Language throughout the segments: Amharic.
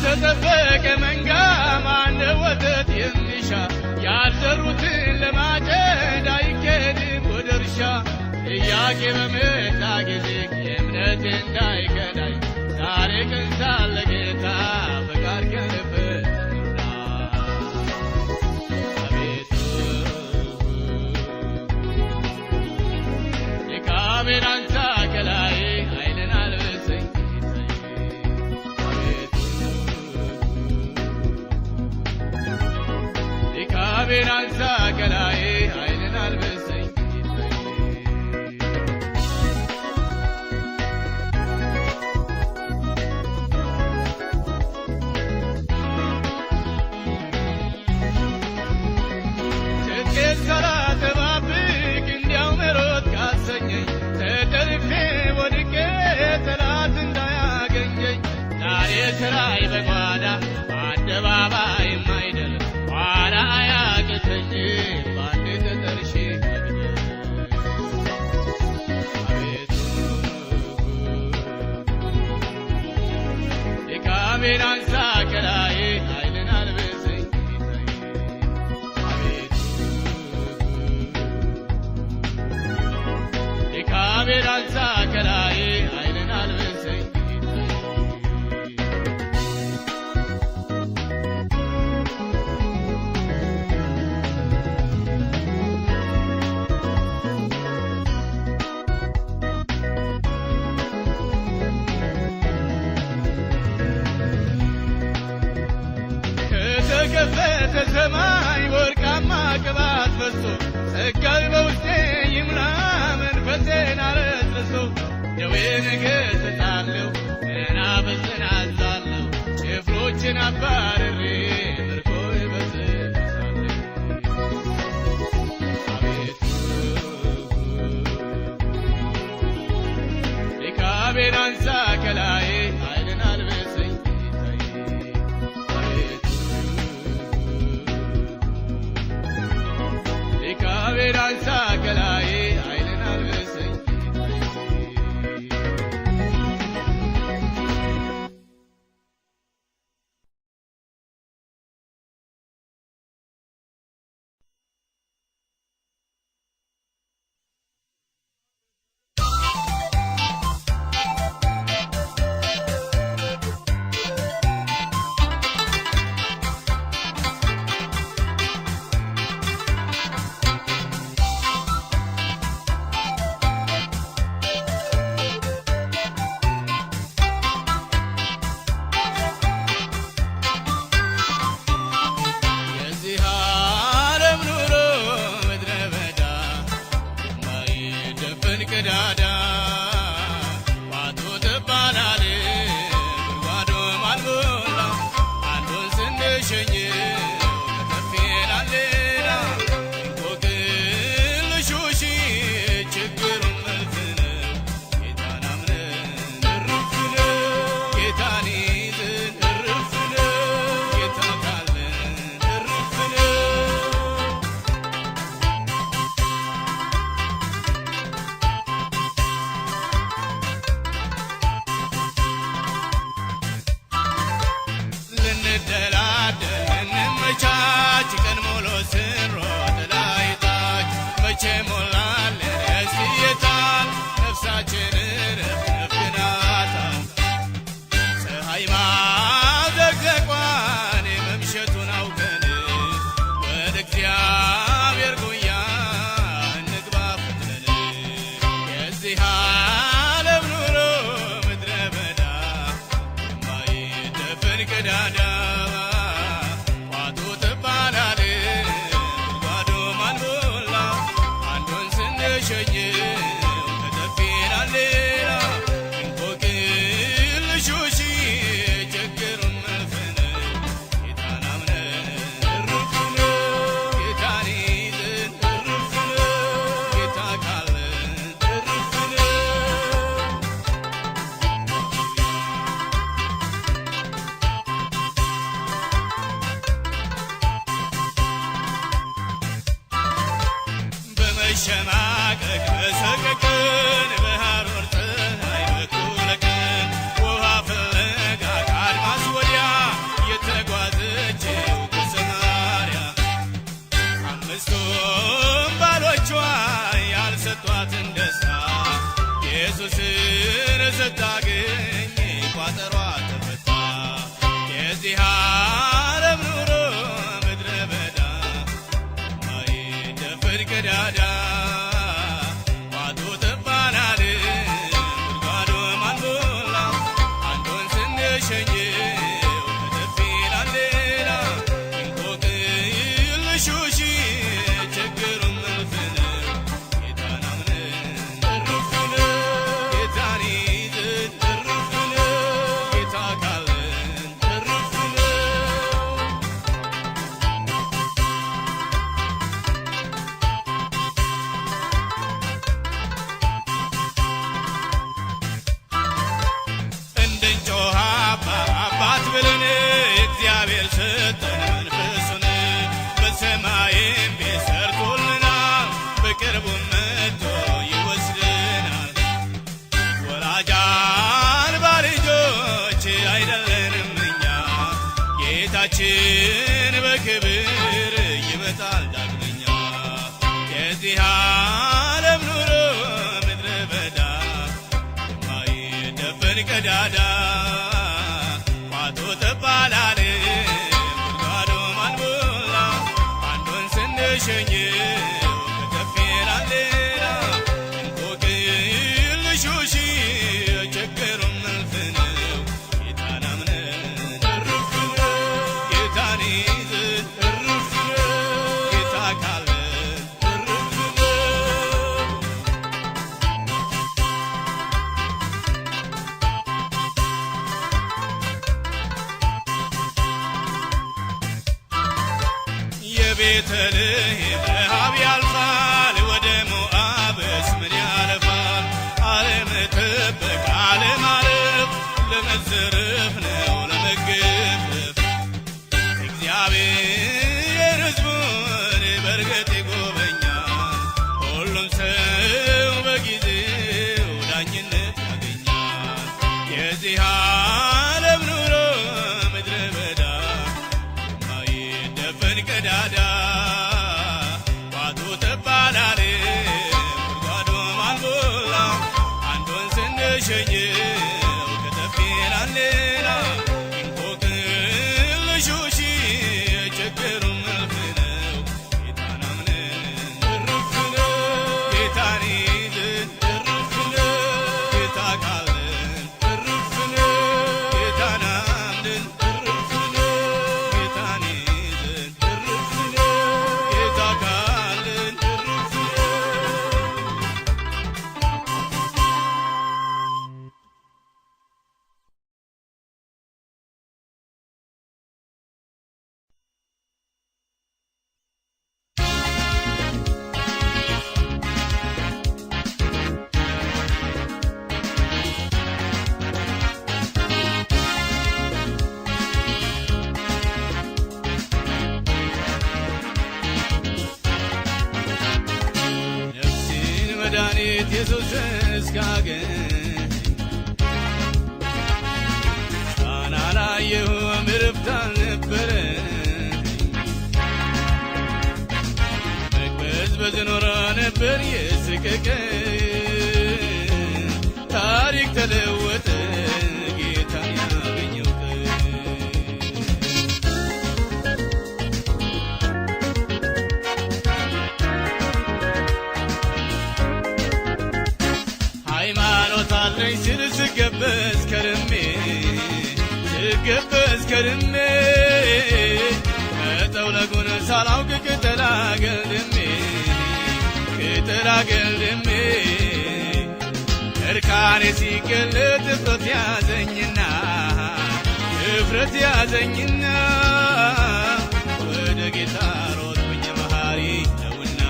ተጠበቀ መንጋ ማን ወተት የሚሻ ያልዘሩትን ለማጨድ አይኬድም ወደ እርሻ ጥያቄ በመጣ ጊዜ የእምነት እንዳይከዳኝ ዛሬ ቀን ሳለ ጌታ ፈቃድ ከልበት አቤቱ የካሜን አንሳ ከላይ ኃይልን አልብሰኝ የካሜን አንሳ ከላይ ኃይልን አልብሰኝ ሳላጠባብቅ እንዲያው መሮጥ ካሰኘኝ ተደርፌ ወድቄ ጠላት እንዳያገኘኝ ዛሬ ስራይ በጓዳ አደባባይ የማይደል ኋላ አያቅተኝ ባንዴ ተጠርሼ አቤቱ የካሜን አንሳ ከላይ ኃይልን አልብሰኝ የካሜን አንሳ ከላይ ኃይልን አልብሰኝ ከተከፈተ ሰማይ ወርቃማ ቅባት ፈሶ ጸጋው በውስጤ ይምላ መንፈሴን አለስልሶ ደዌን እገሥጻለሁ መናፍስትን አዝዛለሁ ጭፍሮችን አባርሬ ምርኮ እበዝብዛለሁ አቤቱ የካሜን አንሳ ከላይ ኃይልን አልብሰኝ የካሜን አንሳ ከላይ ኃይልን አልብሰኝ መሸማቀቅ መሰቀቅን በሐሩር ፀሐይ በኩለ ቀን ውሃ ፍለጋ ከአድማስ ወዲያ የተጓዘችው ከሰማርያ አምስቱም ባሎቿ ያልሰጧትን ደስታ ኢየሱስን ስታገኝ ቋጠሯ ተፈታ። የዚህ ዓለም ኑሮ ምድረ በዳ ማይደፍር ቀዳዳ ቋጡ ጠባናል ጉድጓዱ ማንሞላ አንዱን ስንሸኘው ከተፍ ይላል ሌላ እንቆቅልሾሽ ችግሩም እልፍ ነው። ጌታን አምነን እርፍ ነው ጌታን ይዘን እርፍ ነው ጌታ ካለን እርፍ ነው። እንድንጮህ አባት ብለን እግዚአብሔር ሰጠን መንፈሱን በሰማይም ቤት ሰርቶልናል በቅርቡም መጥቶ ይወስደናል። ወላጅ አልባ ልጆች አይደለንም እኛ ጌታችን በክብር ይመጣል ዳግመኛ። የዚህ ዓለም ኑሮ ምድረ በዳ የማይደፈን ቀዳዳ ቋጡ ጠባላል ጉድጓዱ ማንሞላ አንዱን ስንሸኘው ከተፍ ይላል ሌላ እንቆቅልሾሽ ችግሩም እልፍ ነው። ጌታን አምነን እርፍ ነው ጌታን ይዘን እርፍ ነው ጌታ ካለን እርፍ ነው። የቤተልሔም ረሃብ ያልፋል ወደ ሞዓብስ ምን ያለፋል። አለመጠበቅ አለማረፍ ለመዘረፍ ነው ለመገፈፍ። እግዚአብሔር ሕዝቡን በእርግጥ ይጎበኛል። ሁሉም ሰው በጊዜው ዳኝነት ያገኛል። የዚህ ዓለም ኑሮ ምድረ በዳ የማይደፈን ቀዳዳ ቋጡ ጠባላል ጉድጓዱ ማንሞላ አንዱን ስንሸኘው ከተፍ ይላል ሌላ እንቆቅልሾሽ ችግሩም እልፍ ነው። ጌታን አምነን እርፍ ነው ጌታን ይዘን እርፍ ነው ጌታ ካለን እርፍ ነው ጌታን አምነን እርፍ ነው ጌታን ይዘን እርፍ ነው ጌታ ካለን እርፍ ነው። ነፍሴን መድኃኒት ኢየሱስን እስካገኝ ፋና አላየሁም እረፍት አልነበረኝ። መቅበዝበዝ ኖሮ ነበር የስቅቀን ታሪክ ተለወጠ ጌታን ያገኘው ቀን። ሃይማኖት አለኝ ስል ስገበዝ ከርሜ መጠውለጉን ሳላውቅ ቅጠል አገልድሜ እርካኔ ሲገለጥ እፍረት ያዘኝና ወደ ጌታ ሮጥኩኝ መሐሪ ነውና።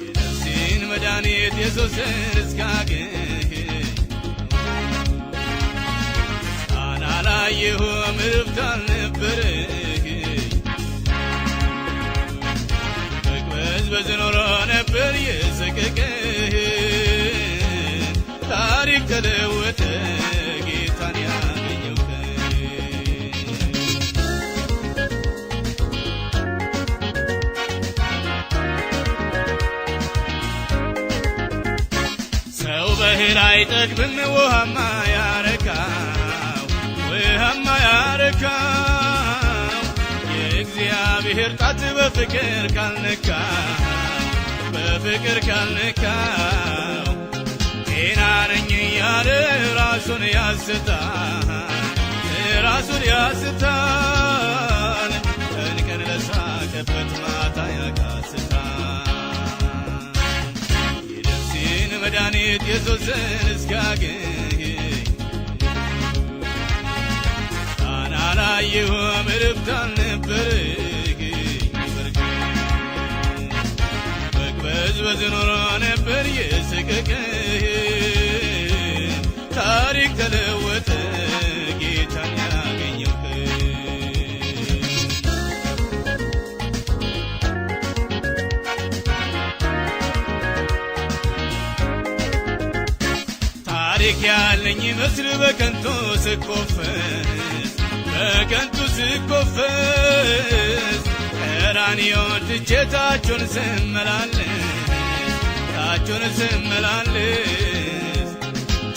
የነፍሴን መድኃኒት ኢየሱስን እስካገኝ ፋና አላየሁም እረፍት አልነበረኝ። መቅበዝበዝ ኖሮ ነበር የሰቀቀን ታሪክ ተለወጠ ጌታን ያገኘው ሰው በእህል አይጠግብም ውሃማ ያረካው የእግዚአብሔር ጣት በፍቅር ካልነካው ጤና ነኝ እያለ ራሱን ያስታል ቀን ቀን ለሳቀበት ማታ ያቃስታል የነፍሴን መድኃኒት ኢየሱስን እስካገኝ አላየሁም እረፍት አልነበረኝ መቅበዝበዝ ኖሮ ነበር የሰቀቀን ታሪክ ተለወጠ ጌታን ያገኘው ታሪክ ያለኝ መስል በከንቱ ስኮፈስ ቀራንዮን ትቼ ታቹን ስመላለስ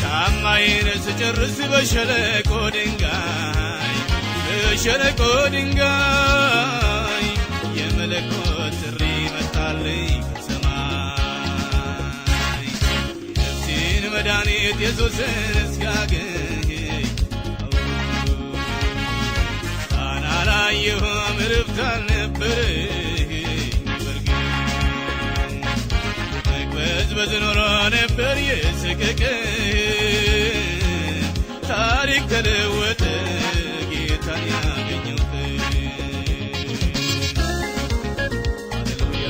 ጫማዬን ስጨርስ በሸለቆ ድንጋይ የመለኮት ጥሪ መጣልኝ ከሰማይ የነፍሴን መድኃኒት ኢየሱስን እስካገኝ አላየሁም እረፍት አልነበረኝ መቅበዝበዝ ኖሮ ነበር የሰቀቀን ታሪክ ተለወጠ ጌታን ያገኘው ሃሌሉያ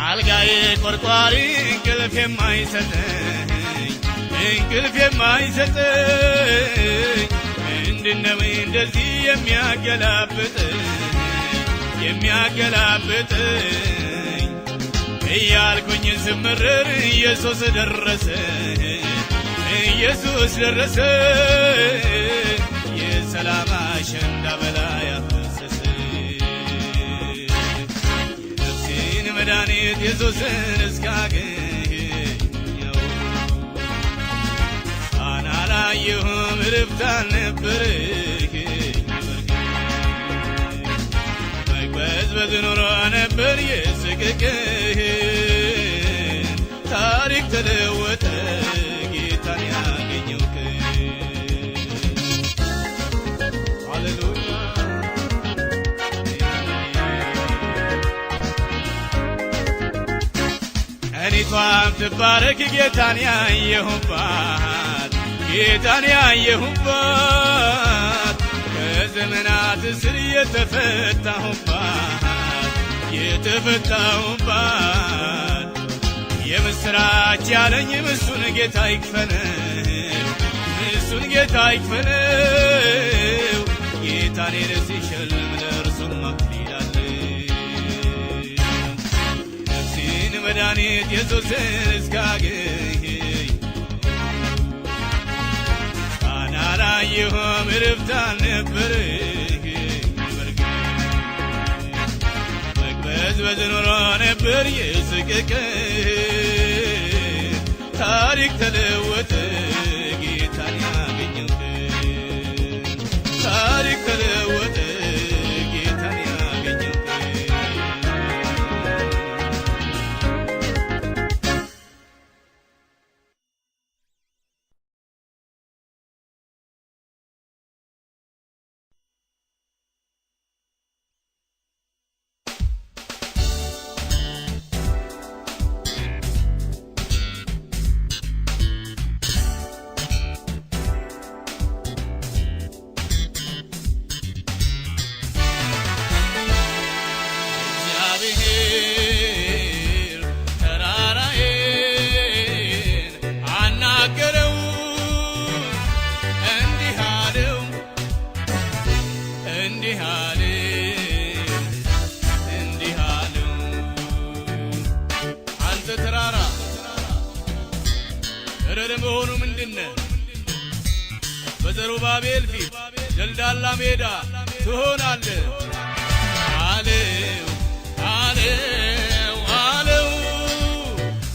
አልጋዬ ቆርቋሪ እንቅልፍ የማይሰጠኝ ምንድነው እንደዚህ የሚያገላብጠኝ እያልኩኝ ስመረር ኢየሱስ ደረሰ የሰላም አሸንዳ በላይ አፈሰሰ የነፍሴን መድኃኒት ኢየሱስን እስካገኝ አላየሁም እረፍት አልነበረኝ መቅበዝበዝ ኖሮ ነበር የሰቀቀን ታሪክ ተለወጠ ጌታን ያገኘው ሃሌሉያ ቀኒቷም ትባረክ ጌታን ያየሁባት ከዘመናት እስር የተፈታሁባት የምስራች ያለኝ እሱን ጌታ ይክፈለው ጌታን ሲሸልም ለእርሱም አክሊል አለው ነፍሴን መድኃኒት ኢየሱስን እስካገኝ አላየሁም እረፍት አልነበረኝ መቅበዝበዝ ኖሮ ነበር የሰቀቀን ታሪክ ተለወጠ ጌታን ያገኘው ታሪክ ተለወጠ ጌታን ያገኘው በዘሩባቤል ፊት ደልዳላ ሜዳ ትሆናለህ አለው አለው አለው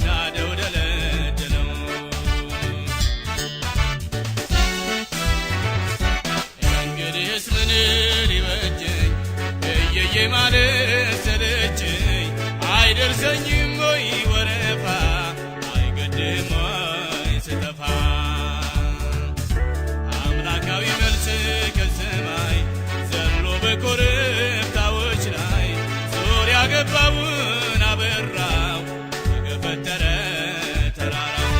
ናደው ደለደለው እንግዲህስ ምን ሊበጀኝ እየየ ማለት ሰለቸኝ አይደርሰኝም ወይ ወረፋ አይገድም ወይ ስጠፋ አምላካዊ መልስ ከሰማይ ዘሎ በኮረብታዎች ላይ ዙሪያ ገባውን አበራው ተገፈተረ ተራራው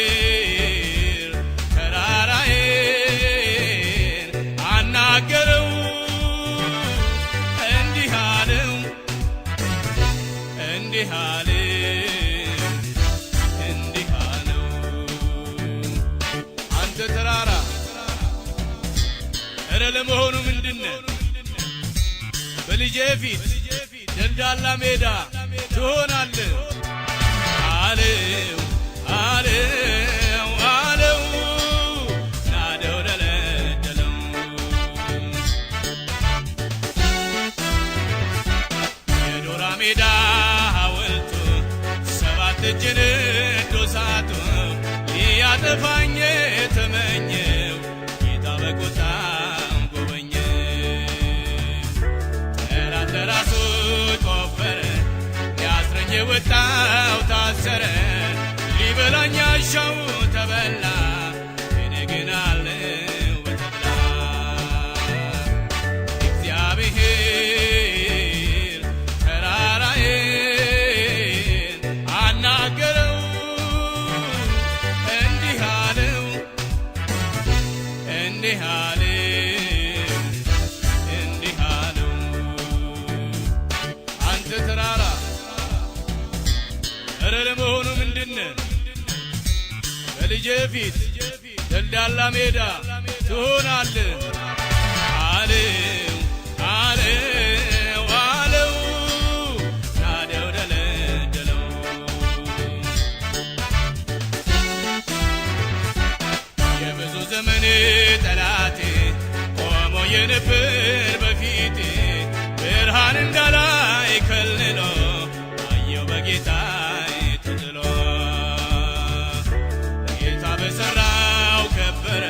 እግዚአብሔር ተራራዬን አናገረው እንዲህ አለው እንዲህ አለው እንዲህ አለው አንተ ተራራ እረ ለመሆኑ ምንድነው በልጄ ፊት ደልዳላ ሜዳ ትሆናለህ አለው አለው አለው ናደው ደለደለው የዶራ ሜዳ ሐውልቱ ሰባት እጅ ንዶሳቱ ሊያጠፋኝ ተመኘው ጌታ በቁጣው ጎበኘ ተራሱ ቆፈረ ሊያስረኝ የወጣው ታሰረ ሊበላኝ አሻው ተበላ እኔ ግን አለው በተድላ እግዚአብሔር ተራራዬን አናገረው እንዲህ አለው እንዲህ አለው እንዲህ አለው አንተ ተራራ እረ ለመሆኑ ምንድነው በልጄ ፊት ደልዳላ ሜዳ ትሆናለህ አለው አለው አለው ናደው ደለደለው የብዙ ዘመን ጠላቴ ቆሞ የነበር በፊቴ ብርሃን እንዳላይ ከልሎ አየው በጌታዬ ተጥሎ ጌታ በሠራው ከበረ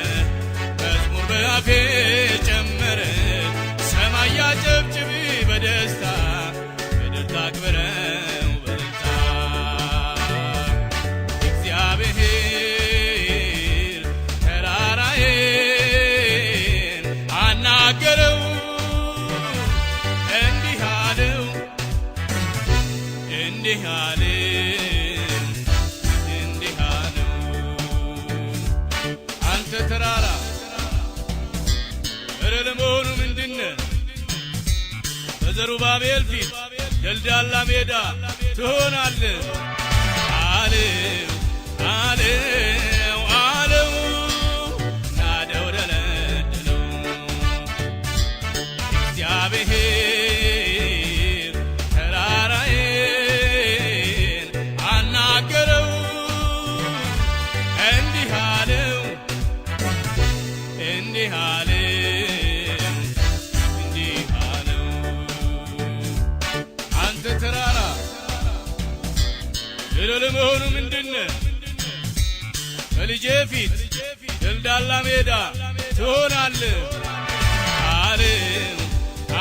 መዝሙር በአፌ ጨመረ ሰማይ ያጨብጭብ በደስታ ምድር ታክብረው በእልልታ እግዚአብሔር ተራራዬን አናገረው እንዲህ አለው እንዲህ አለው እንዲህ አለው አንተ ተራራ እረ ለመሆኑ ምንድነው በዘሩባቤል ፊት ደልዳላ ሜዳ ትሆናለህ አለው አለው አለው ናደው ደለደለው እግዚአብሔር ተራራዬን አናገረው እንዲህ አለው እንዲህ አለው እንዲህ አለው አንተ ተራራ እረ ለመሆኑ ምንድነው በልጄ ፊት ደልዳላ ሜዳ ትሆናለህ አለው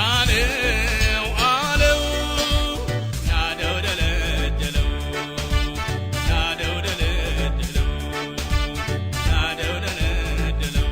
አለው አለው ናደው ደለደለው ናደው ደለደለው ናደው ደለደለው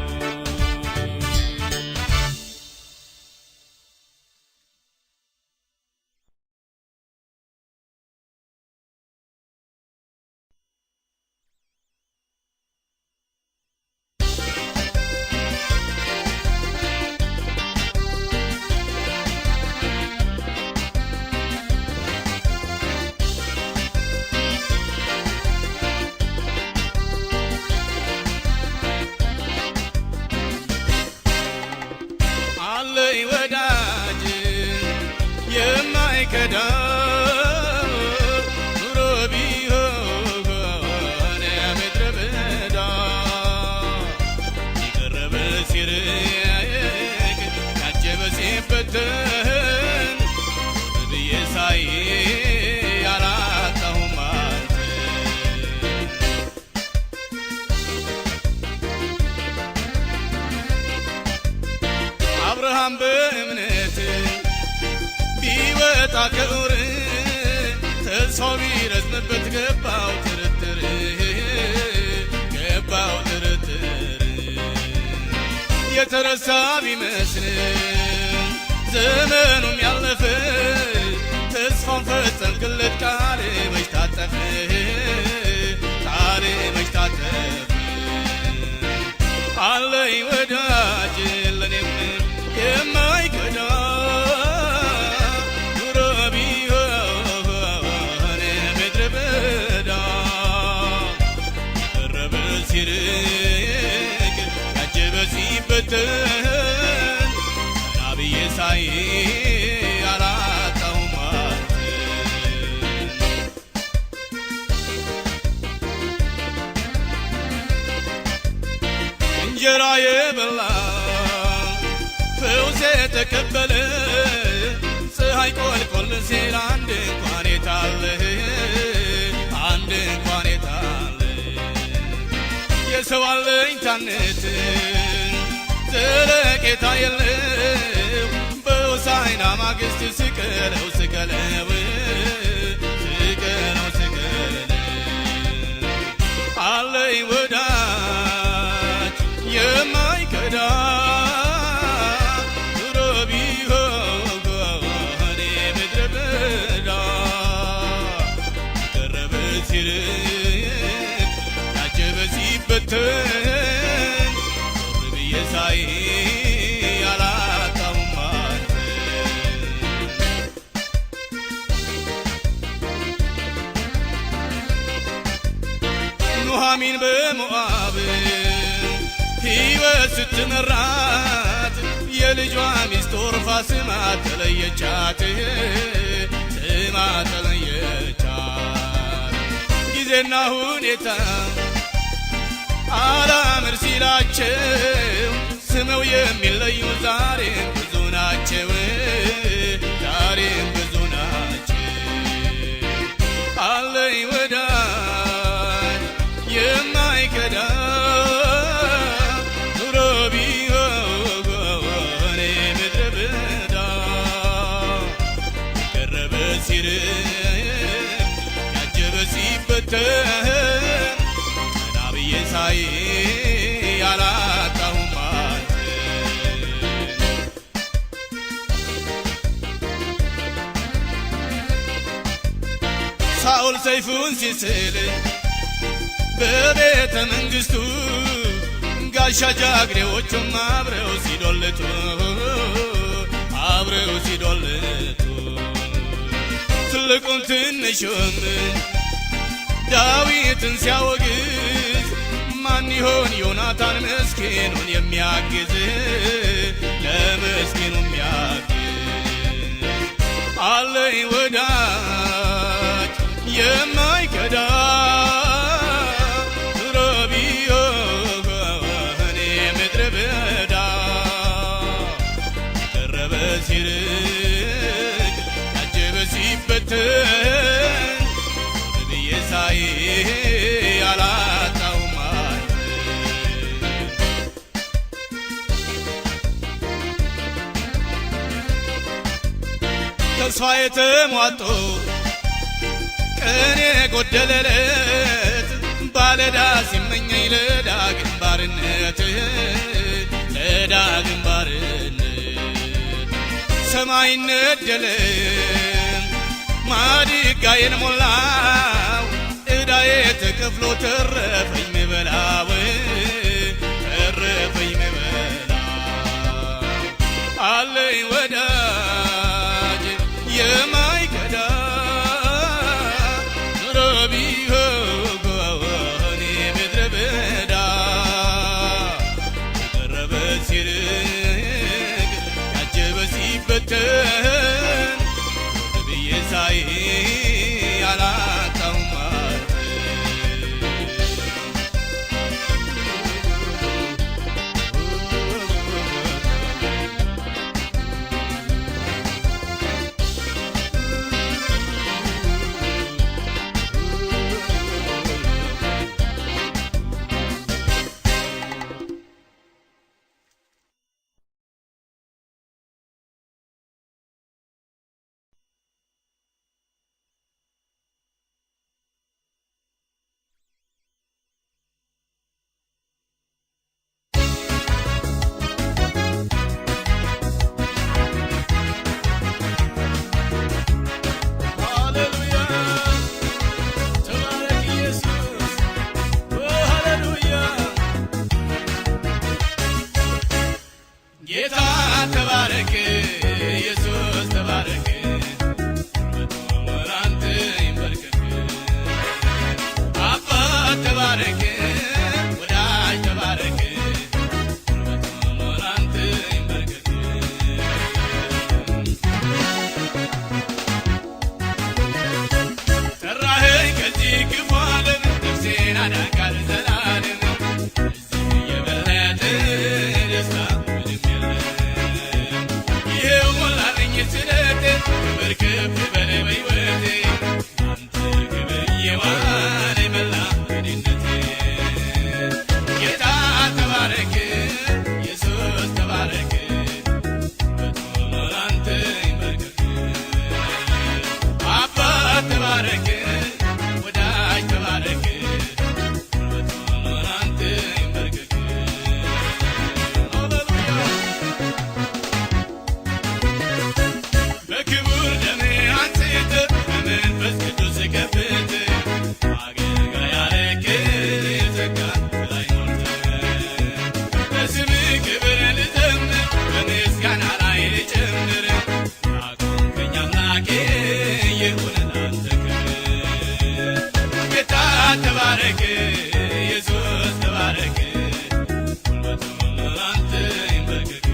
የማይከዳው ኑሮ ቢሆን ምድረ በዳ አብርሃም በእምነት ቢወጣ ከኡር ተስፋው ቢረዝምበት ገባው ጥርጥር የተረሳ ቢመስልም ዘመኑም ያለፈ ተስፋውን ፈጸምክለት ቃል መች ታጠፈ ቃል መች ታጠፈ አለኝ ወዳጅ ለኔም የማይከዳ ኑሮ ቢሆን ምድረ በዳ ቀረበ ሲርቅ ያጀበ ሲበተን ቀና ብዬ ሳይ አላጣሁም እንጀራ የበላ ፈውስ የተቀበለ ፀሐይ ቆልቆል ሲል አንድ እንኳን የታለ አንድ እንኳን የታለ የሰው አለኝታነት ዘለቄታ የለው በሆሳዕና ማግስት ስቀለው ስቀለው ስቀለው ስቀለው አለኝ ወዳጅ የማይከዳ ኑሮ ቢሆን ምድረ በዳ ቀረበ ሲርቅ ያጀበ ሲበተን ዞር ብዬ ሳይ አላጣሁም ኑኃሚን በሞዓብ ሕይወት ስትመራት የልጇ ሚስት ዖርፋ ስማ ተለየቻት ስማ ተለየቻት ጊዜና ሁኔታ አላምር ሲላቸው ስመው የሚለዩ ዛሬም ብዙ ናቸው ዛሬም ብዙ ናቸው አለኝ ወዳጅ የማይከዳ ኑሮ ቢሆን ምድረ በዳ ቀረበ ሲርቅ ያጀበ ሲበተን ቀና ብዬ ሳይ አላጣሁም ሳኦል ሰይፉን ሲስል በቤተ መንግሥቱ ጋሻ ጃግሬዎቹም አብረው ሲዶልቱ አብረው ሲዶልቱ ትልቁን ትንሹም ዳዊትን ሲያወግዝ ማን ይሆን ዮናታን ምስኪኑን የሚያግዝ ለምስኪኑ የሚያግዝ አለኝ ወዳጅ የማይከዳ ኑሮ ቢሆን ምድረ በዳ ቀረበ ሲርቅ ያጀበ ሲበተን ዞር ብዬ ሳይ አላጣሁም ተስፋ የተሟጦ ቀን የጎደለለት ባለዳ ሲመኘኝ ለዳግም ባርነት ለዳግም ባርነት ሰማይ ነደለም ማድጋዬን ሞላው ዕዳዬ ተከፍሎ ተረፈኝ ምበላው ተረፈኝ ምበላው አለኝ ወዳጅ የማይከዳ ኑሮ ቢሆን ምድረ በዳ ቀረበ ሲርቅ ያጀበ ሲበተን ዞር ብዬ ሳይ አላጣሁም ተባረክ ኢየሱስ ተባረክ ላንተ ይንበርከክ አባት ተባረክ ወዳጅ ተባረክ ላንተ ይንበርከክ ጠራኸኝ ከዚህ ክፉ ዓለም ነፍሴን አዳንካት ዘላለም ከፍ በል በሕይወቴ አንተ ክብር የዋለ መላ በድነቴ ጌታ ተባረክ ኢየሱስ ተባረክ በቶሎ ላንተ ይንበርከክ አባት ተባረክ ወዳጅ ተባረክ በቶሎ ላንተ ይንበርከክ በክቡር ደሜ አንጽተ በመንፈስ ቅዱስ ከፍተ አገልጋይ ያረከኝ ጸጋን ከላይ ሞልተ ለስምህ ክብር ልዘምር በምስጋና ላይ ልጨምር ያቆምከኝ አምላኬ ይሁን ላንተ ክብር ጌታ ተባረክ ኢየሱስ ተባረክ ጉልበቱ ላንተ ይንበርከክ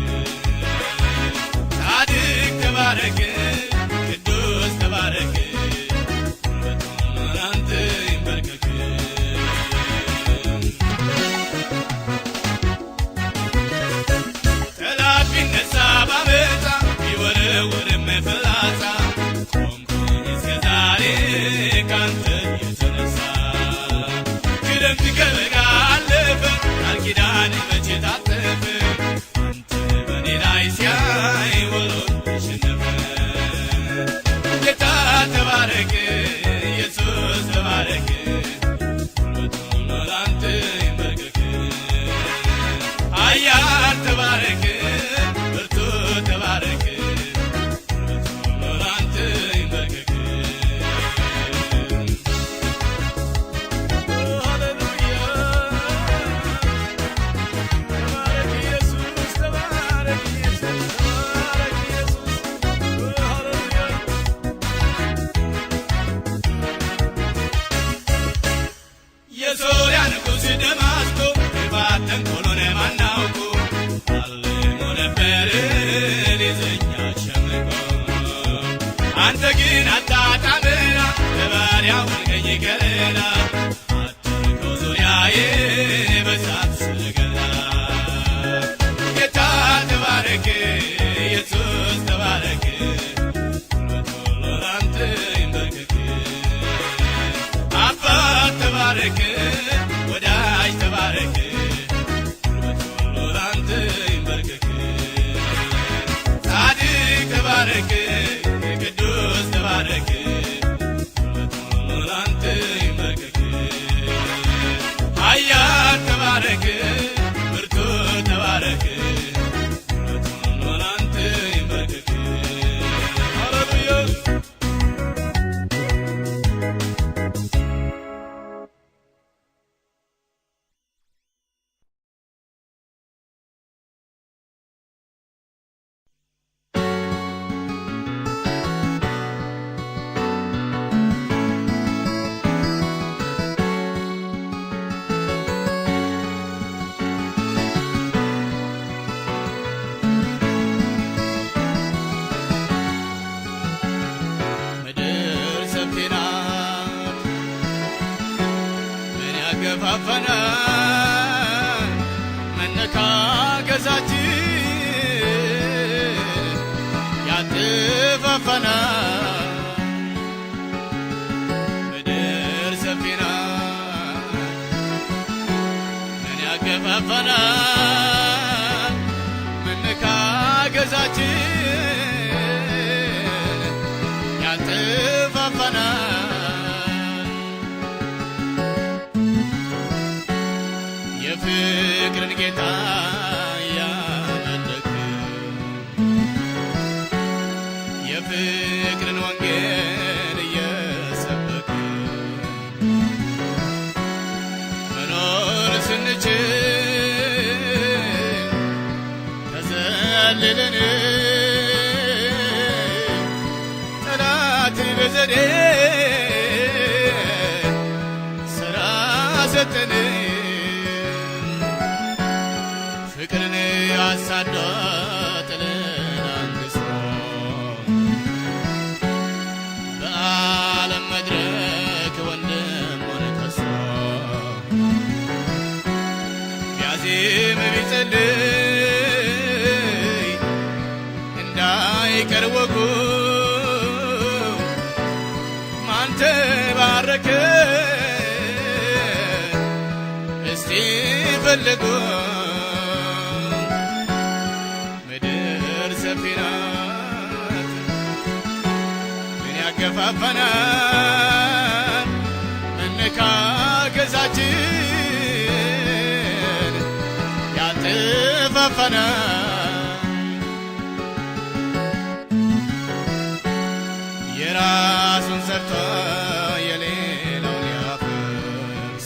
ጻድቅ ተባረክ ቅዱስ ተባረክ ጉልበቱ ላንተ ይንበርከክ ጠላት ቢነሳ ባመፃ ቢወረውርም ፍላጻ ቆምኩኝ እስከ ዛሬ ካንተ የተነሳ ክረምት ከበጋ አለፈ ቃል ኪዳን መቼ ታጠፈ አንተ በኔ ላይ ሲያይ ወሎን ተሸነፈ ጌታ ተባረክ ኢየሱስ ተባረክ ጉልበቱ ላንተ ይንበርከክ ኃያል ተባረክ ብርቱ ተባረክ ጉልበቱ ላንተ ይንበርከክ ሃሌሉያ ተባረክ ኢየሱስ ተባረክ ኢየሱስ ተባረክ ኢየሱስ ሃሌሉያ የሶርያ ንጉሥ ደማስቆ ክፋት ተንኰሉን ማናውቁ አልሞ ነበር ሊይዘኝ አሸምቆ አንተ ግን አታጣምና ለባሪያ ሆንከኝ ከለላ አጠርከው ዙሪያዬን በእሳት ሰረገላ ጌታ ተባረክ ኢየሱስ ተባረክ ጉልበቱ ላንተ ይንበርከክ አባት ተባረክ ወዳጅ ተባረክ ጉልበቱ ላንተ ይንበርከክ ጻድቅ ተባረክ ቅዱስ ተባረክ ጉልበቱ ላንተ ይንበርከክ ኃያል ተባረክ ብርቱ ተባረክ ጉልበቱ ላንተ ይንበርከክ ሃሌሉያ ምድር ሰፊ ናት ምን ያገፋፈናል መነካከሳችን ያጥፋፋናል ምድር ሰፊ ናት ምን ያገፋፈናል መነካከሳችን ያጥፋፋናል የፍቅርን ጌታ ያመለክ የፍቅርን ወንጌል እየሰበክ መኖር ስንችል አታለለን ጠላት በዘዴ ሥራ ሰጠን ፍቅርን አሳዶ ጥልን አንግሶ በዓለም መድረክ ወንድሙን ከሶ ቢያዜም ቢጸልይ እንዳይቀር ወጉ ማን ተባረከ እስቲ ፈልጉ ምድር ሰፊ ናት ምን ያገፋፈናል መነካከሳችን ያጥፋፋናል የራሱን ሰርቶ የሌላውን ያፈርስ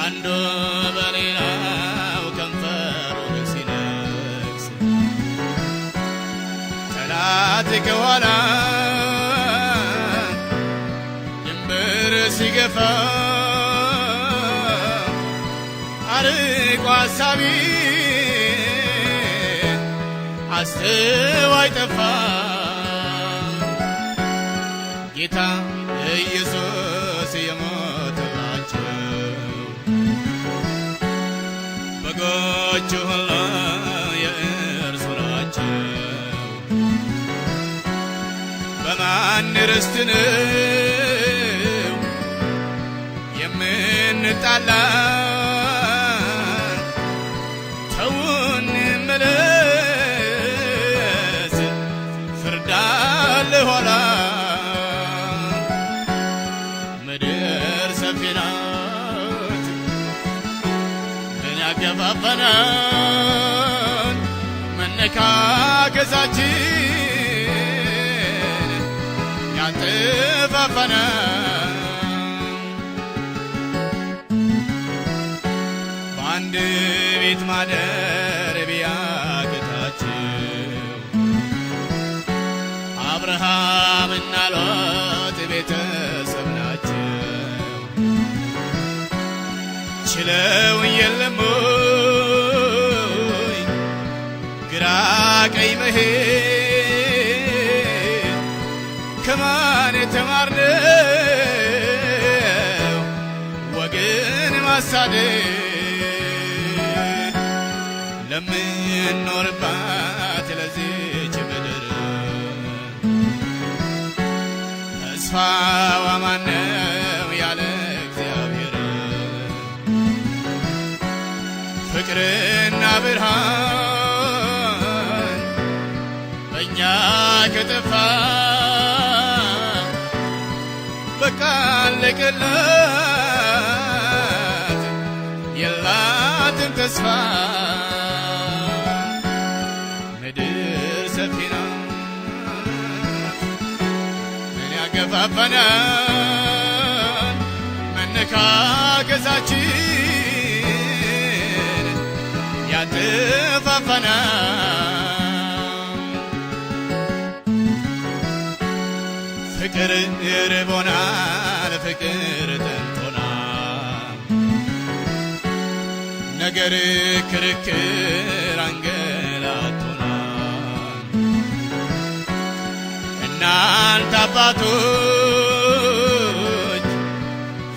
አንዱ በሌላው ከንፈሩን ሲነክስ ጠላት ከኋላ ድንበር ሲገፋ አርቆ አሳቢ አስተዋይ ጠፋ ጌታ ኢየሱስ የሞተላቸው በጎቹ ሁሉ የእርሱ ናቸው በማን ርስት ነው የምንጣላ ተውን መለስ ፍርድ አለ ኋላ ምድር ሰፊ ናት ምን ያገፋፈናል መነካከሳችን ያጥፋፋናል በአንድ ቤት ማደር ቢያቅታቸው አብርሃምና ሎጥ ቤተሰብ ናቸው ችለው የለም ወይ ግራ ቀኝ መሄድ ከማን የተማርነው ወግን ማሳደድ ለምንኖርባት ለዚች ምድር ተስፋዋ ማነው ያለ እግዚአብሔር ፍቅርና ብርሃን በእኛ ከጠፋ በቃ አለቀላት የላትም ተስፋ ምድር ሰፊ ናት ምን ያገፋፈናል መነካከሳችን ያጥፋፋናል ፍቅር ርቦናል ፍቅር ጠምቶናል ነገር ክርክር አንገላቶናል እናንተ አባቶች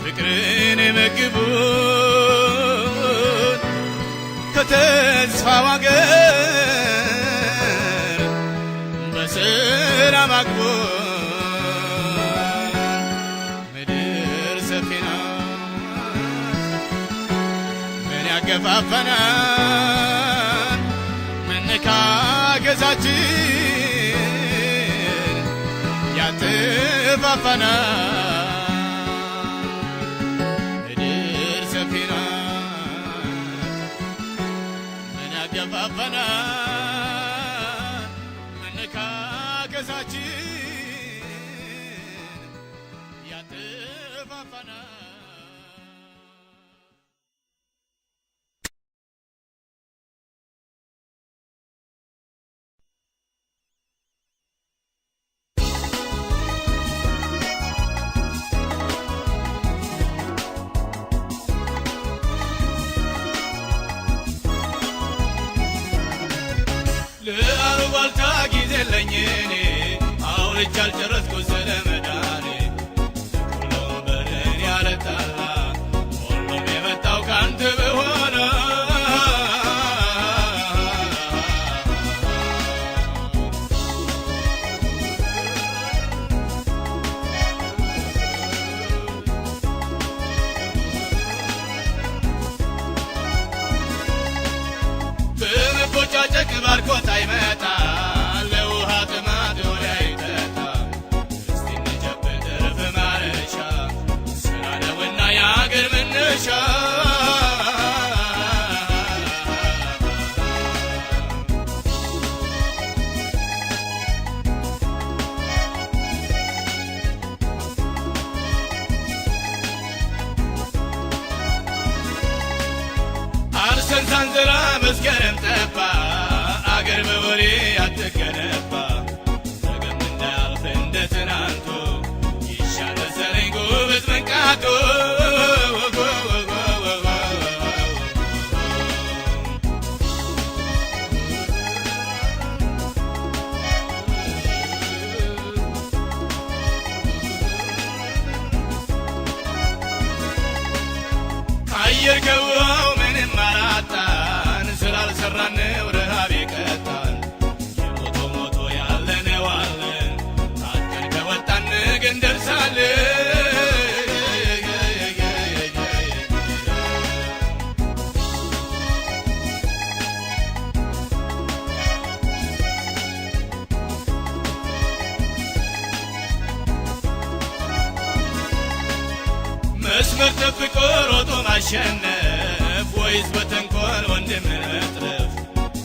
ፍቅርን መግቡን ከተስፋው አገር በሥራ ማግቡን ምድር ሰፊ ናት ምን ያገፋፈናል መነካከሳችን ያጥፋፋናል ምድር ሰፊ ናት ምን ያገፋፈናል መነካከሳችን ያጥፋፋናል ያልጨረስኩት ስለ መዳኔ ሁሉም በደን ያለጣላ ሁሉም የመጣው ካንተ በሆነ በመቦጫጨቅ ባርኮት አይመጣ ለውሃ ጥማት ወደ አይጠጣ እስቲ እንጨብጥ እርፍ ማረሻ ስራ ነውና የአገር መነሻ አርሰን ሳንዘራ መስከረም ጠባ አገር በወሬ አትገነባ ነገም እንዳያልፍ እንደ ትናንቱ ይሻል መሰለኝ ጎበዝ መንቃቱ ከአየር ከውሃው ምንም አላጣን ስላልሰራን ረሃብ የቀጣን የሞቶ ሞቶ ያለነው አለን ታጥቀን ከወጣን ነገ እንደርሳለን መስመር ጠብቆ ሮጦ ማሸነፍ ወይስ በተንኮል ወንድምን መጥረፍ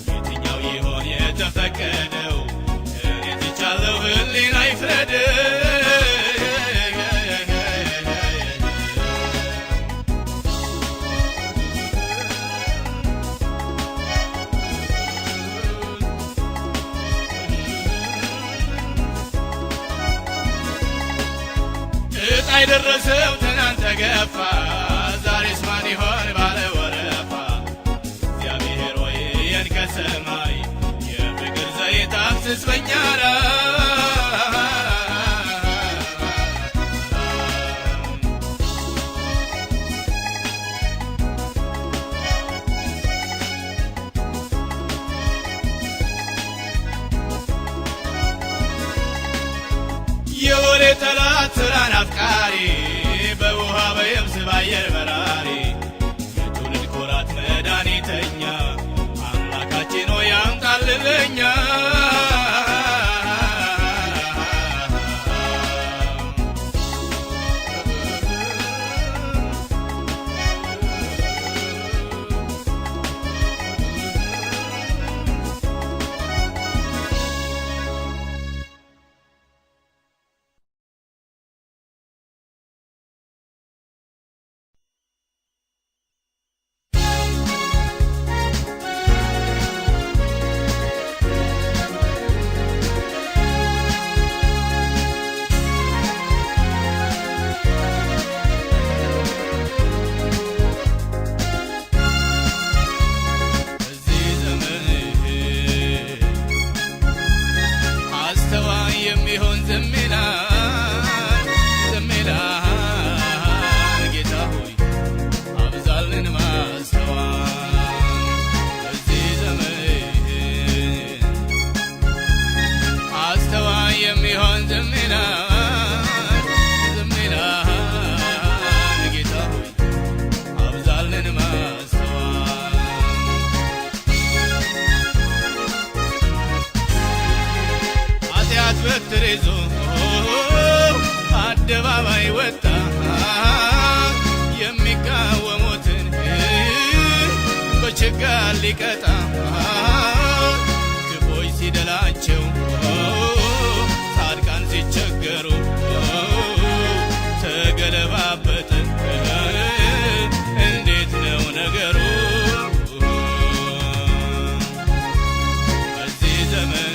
የትኛው ይሆን የተፈቀደው እኔ ትቻለሁ ህሊና ይፍረድ እጣ የደረሰው ትናንት ተገፋ ዛሬስ ማን ይሆን ባለ ወረፋ እግዚአብሔር ሆይ የን ከሰማይ የፍቅር ዘይት አፍስስ በኛ ላይ የወሬ ጠላት ስራን አፍቃሪ በውሃ በየብስ ባየር በራሪ የትውልድ ኩራት መድኃኒተኛ አምላካችን ሆይ ያምጣልን ለኛ የሚሆን ዝም ይላል ጌታ ሆይ አብዛልን ማስተዋል በዚህ ዘመን አስተዋይ የሚሆን ዝም ይላል ጌታ ሆይ አብዛልን ማስተዋል ኃጢአት በትር ይዞ አደባባይ ወጣ የሚቃወሙትን በችጋር ሊቀጣ ክፎች ሲደላቸው ጻድቃን ሲቸገሩ ተገለባበጠ እንዴት ነው ነገሩ በዚህ ዘመን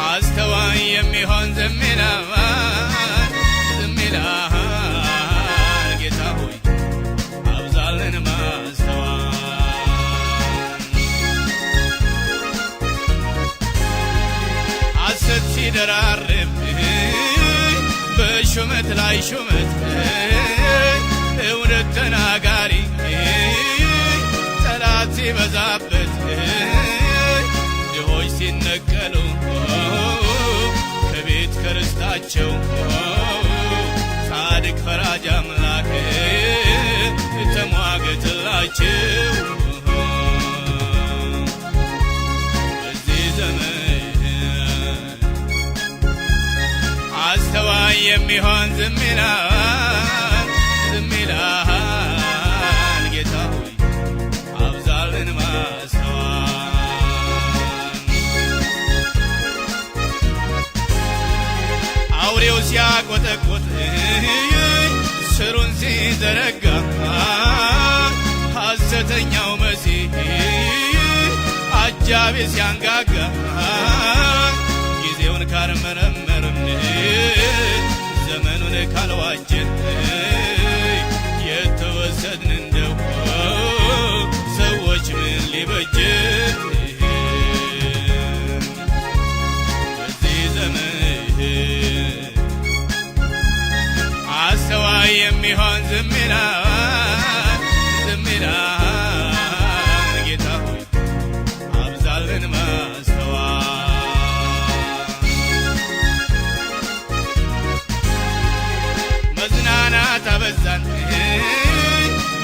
አስተዋይ የሚሆን ዝም ይላል ጌታ ሆይ አብዛልን ማስተዋል ሹመት እውነት ተናጋሪ ጠላት ሲበዛበት ድሆች ሲነቀሉ ከቤት ከርስታቸው ጻድቅ ፈራጅ አምላክ ተሟገትላቸው። በዚህ ዘመን አስተዋይ የሚሆን ዝም ይላል፣ ዝም ይላል። ጌታ ሆይ አብዛልን ማስተዋል። አውሬው ሲያቆጠቆጥ ስሩን ሲዘረጋ ሐሰተኛው መሲህ አጃቢ ሲያንጋጋ ጊዜውን ካልመረመርን ዘመኑን ካልዋጀን የተወሰድን እንደው ሰዎች ምን ሊበጀን? በዚህ ዘመን አስተዋይ የሚሆን ዝም ይላል፣ ዝም ይላል። ጌታ ሆይ አብዛልን ማስተዋል። መዝናናት አበዛን፣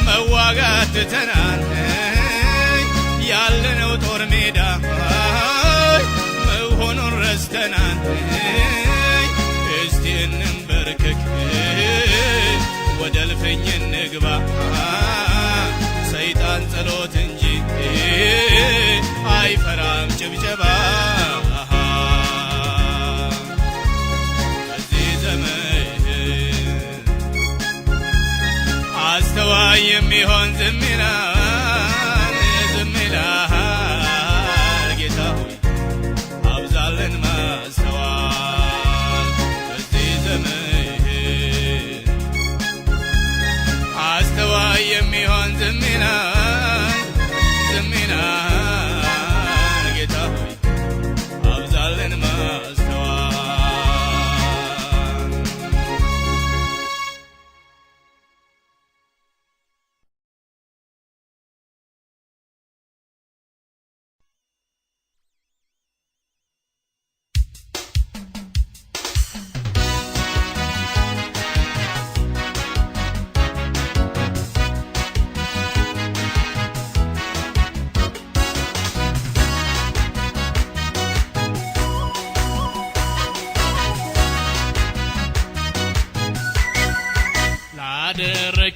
መዋጋት ትተናል። ያለነው ጦር ሜዳ መሆኑን ረስተናል። እስቲ እንንበርከክ ወደ እልፍኝ እንግባ፣ ሰይጣን ጸሎት እንጂ አይፈራም ጭብጨባ። በዚህ ዘመን አስተዋይ የሚሆን ዝም ይላል፣ ዝም ይላል። ጌታ ሆይ አብዛልን ማስተዋል። በዚህ ዘመን አስተዋይ የሚሆን ዝም ይላል፣ ዝም ይላል። ጌታ ሆይ አብዛልን ማስተዋል።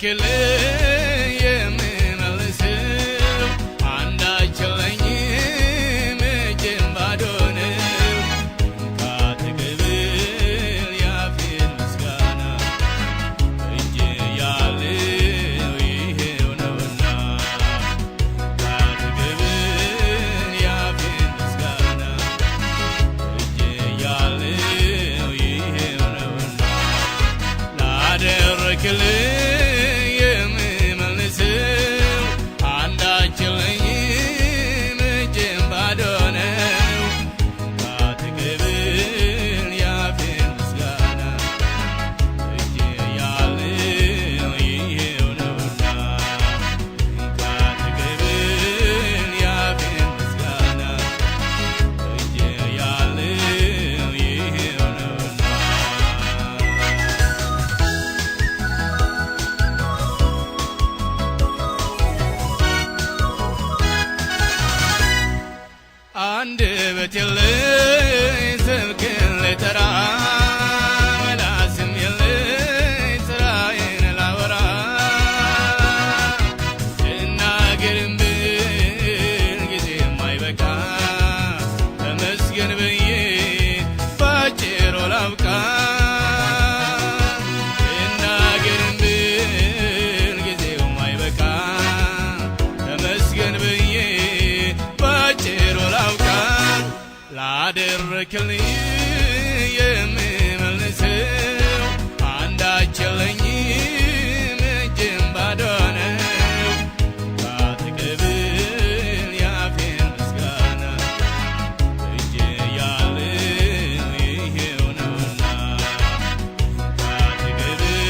ላደረክልኝ የምመልሰው አንዳች የለኝም፣ እጄም ባዶ ነው። ካትቀበል ያፌን ምስጋና እጄ ያለው ይሄው ነውና። ካትቀበል ያፌን ምስጋና እጄ ያለው ይሄው ነውና። ላደረክልኝ አንደበት የለኝ ስምህን ልጠራ፣ ምላስም የለኝ ስራዬን ላወራ። ልናገርም ብል ጊዜም አይበቃ፣ ተመስገን ብዬ ባጭሩ ላብቃ። ልናገርም ብል ጊዜም አይበቃ፣ ተመስገን ብዬ ባጭሩ ላብቃ። ላደረክልኝ የምመልሰው አንዳች የለኝም፣ እጄም ባዶ ነው። ካትቀበል ያፌን ምስጋና እጄ ያለው ይሄው ነውና። ካትቀበል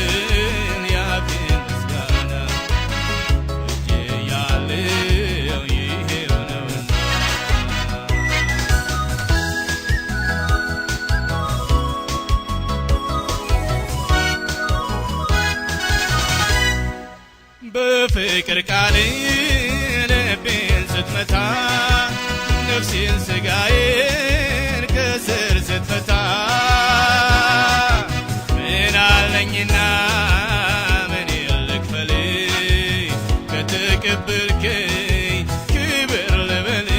የፍቅር ቃል ልቤን ስትመታ ነፍሴን ሥጋዬን ከስር ስትፈታ ምን አለኝና ምን ልክፈል ከተቀበልከኝ ክብር ልበል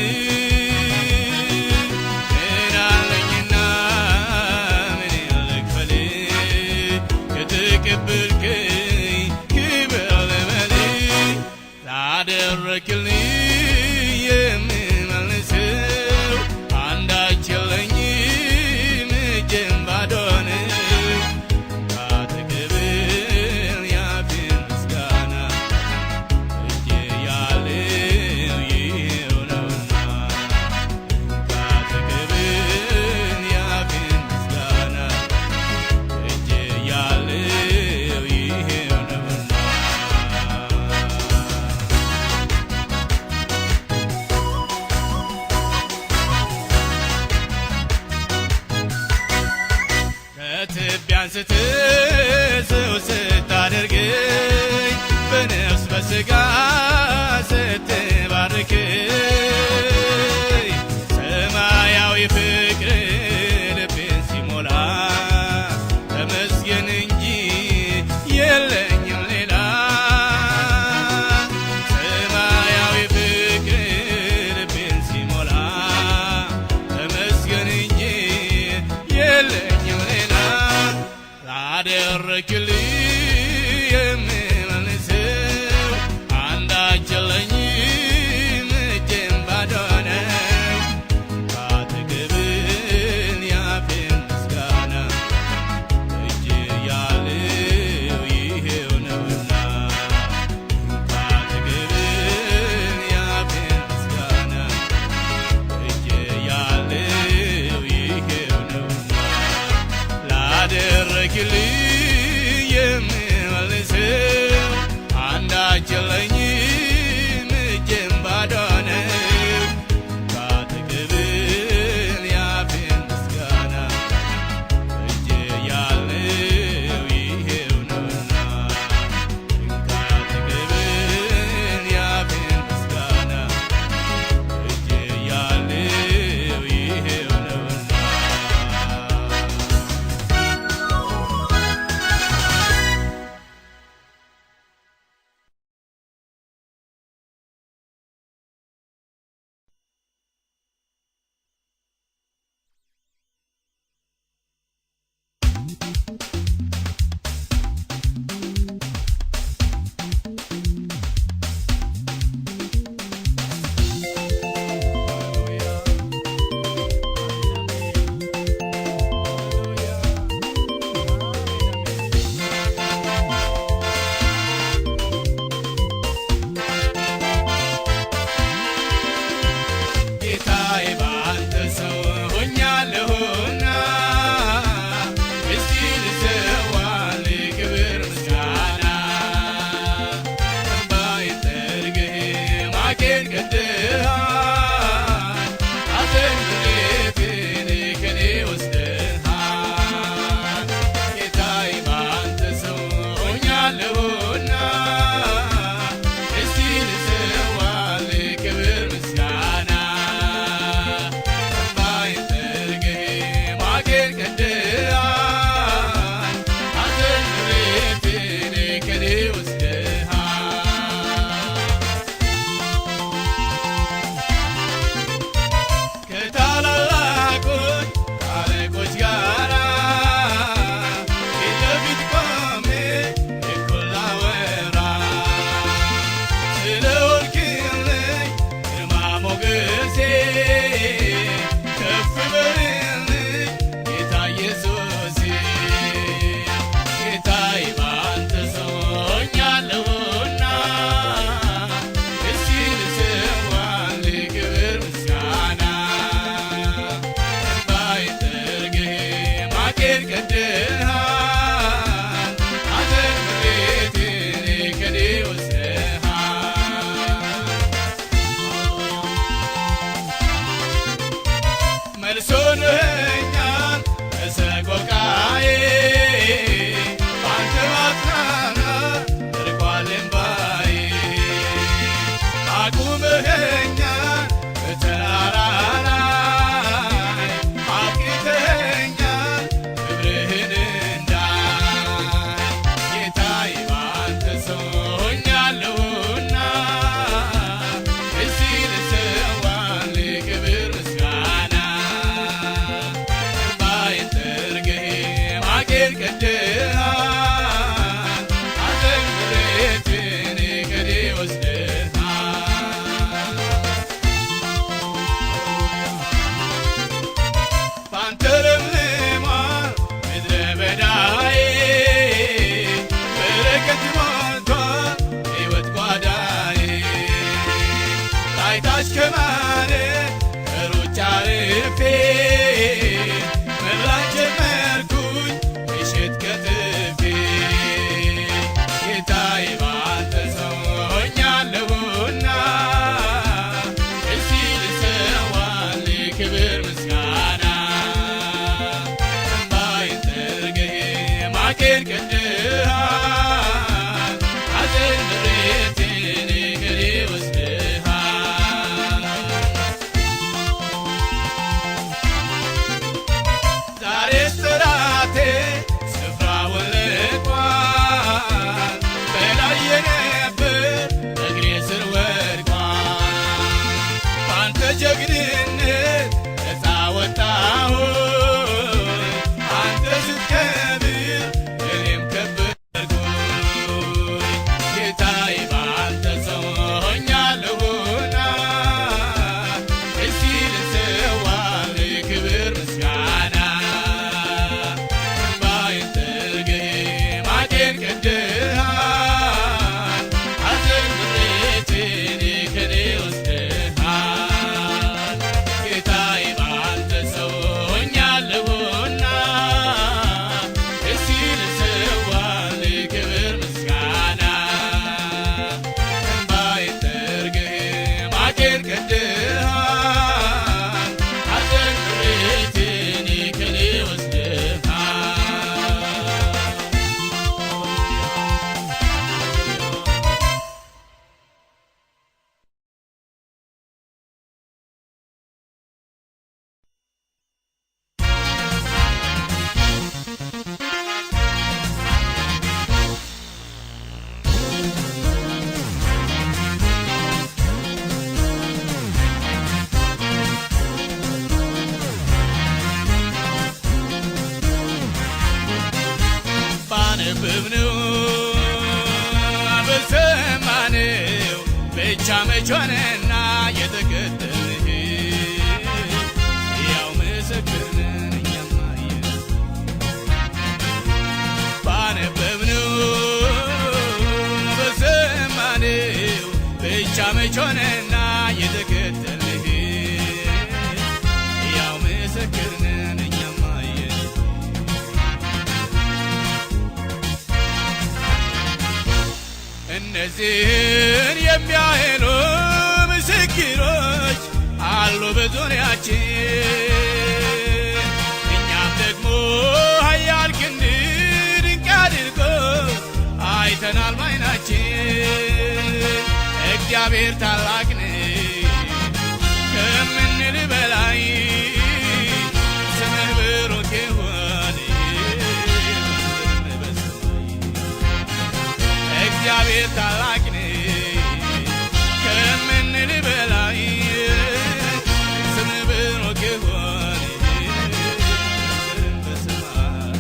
ምን አለኝና ምን ልክፈል ከተቀበልከኝ ክብር ልበል ላደረክልኝ የምመልሰው አንዳች የለኝም እጄም ባዶ ነው ካጠገብህ ያፌን ምስጋና እጄ ያለው ይኸው ነውና ካጠገብህ ያፌን ምስጋና እጄ ያለው ይኸው ነውና ብቻ መች ሆነና የተከተልንህ ያው ምስክር ነን እኛም አየን ባነበብነው በሰማነው ብቻ መች ሆነና የተከተልንህ ያው ምስክር ነን እኛም አየን እነዚህን የሚያህሉ ምስክሮች አሉ በዙሪያችን እኛም ደግሞ ኃያል ክንድ ድንቅ አድርጎ አይተናል በዓይናችን እግዚአብሔር ታላቅ ነው ከምንል በላይ ስምህ ብሩክ ይሁን እግዚአብሔር ታላቅ ነው ከምንል በላይ ስምህ ብሩክ ይሁን በሰማይ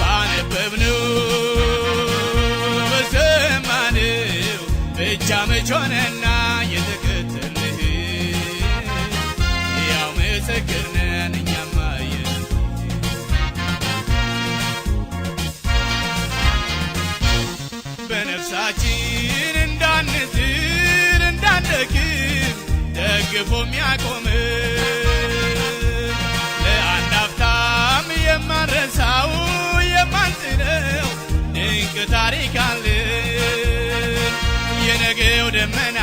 ባነበብነው በሰማነው ብቻ መች ሆነና የተከተልንህ ያው ምስክር ነን እኛም አየን በነፍሳችን እንዳንዝል እንዳንደክም ደግፎ የሚያቆመን ለአንድ አፍታም የማንረሳው የማንጥለው ድንቅ ታሪክ አለን የነገው ደመና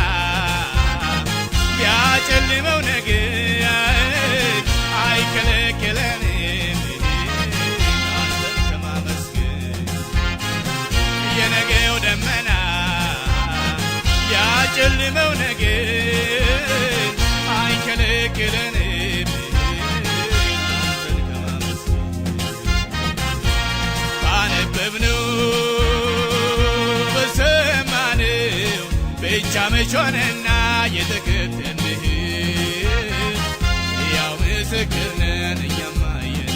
ቢያጨልመው ነገ አይከለክለንም አንተን ከማመስገን የነገው ደመና ቢያጨልመው ነገ አይከለክለንም አንተን ከማመስገን ባነበብነው በሰማነው ብቻ መች ሆነና የተከተልንህ ያው ምስክር ነን እኛም አየን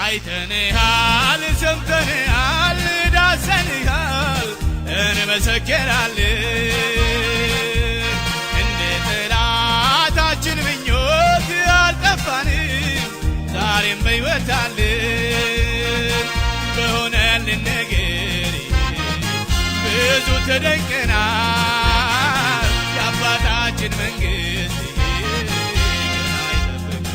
አይተንሃል ሰምተንሃል ዳሰንሃል እንመሰክራለን እንደ ጠላታችን ምኞት አልጠፋንም ዛሬም በሕይወት አለን በሆነልን ነገር ብዙ ተደንቀናል የአባታችን መንግሥት ገና አይጠብቅም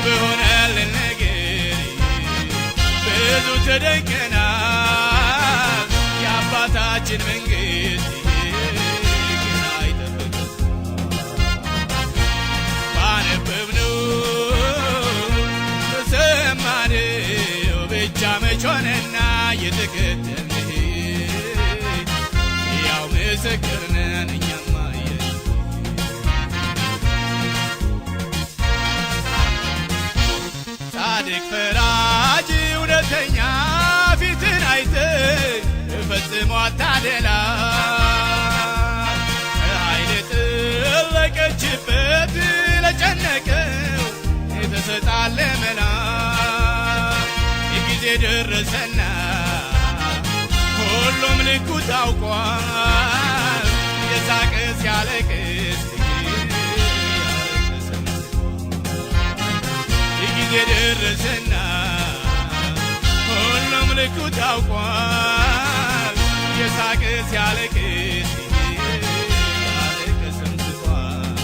በሆነልን ነገር ብዙ ተደንቀናል የአባታችን መንግሥት ገና አይጠብቅም ባነበብነው በሰማነው ብቻ መች ሆነና የተከተልንህ ያው ምስክር ነን እኛም አየን ጻድቅ ፈራጅ እውነተኛ ፊትን አይተን ፈጽሞ አታደላ ኃይል የጠለቀችበት ለጨነቀው የተሰጣለ መላ የጊዜ ደረሰና ሁሉም ልኩ ታውቋል የሳቀ ሲያለቅስ የጊዜ ደረሰና ሁሉም ልኩ ታውቋል የሳቀ ሲያለቅስ ያለቅስም ስቋል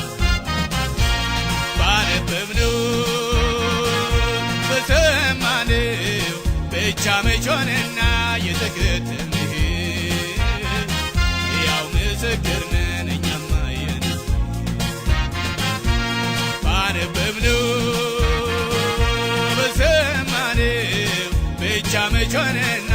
ባነበብነው በሰማነው ብቻ መች ሆነና የተከተልንህ ያው ምስክር ነን እኛም አየን ባነበብነው በሰማነው ብቻ መች ሆነና